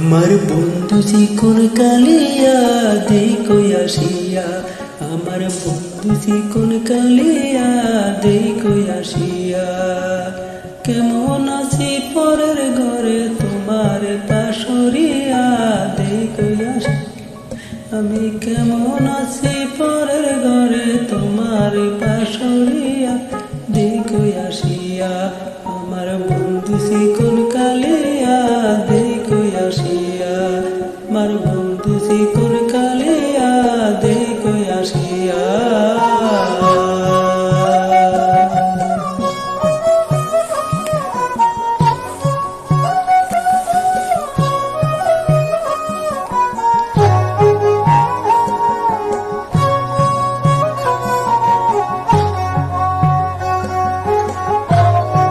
আমার বন্ধু চিকন কালিয়া দেখো আসিয়া, আমার বন্ধু চিকন কালিয়া দেখো আসিয়া। কেমন আছি পরের ঘরে তোমার পাশরিয়া দেখো আসিয়া, আমি কেমন আছি পরের ঘরে তোমার পাশরিয়া দেখো আসিয়া।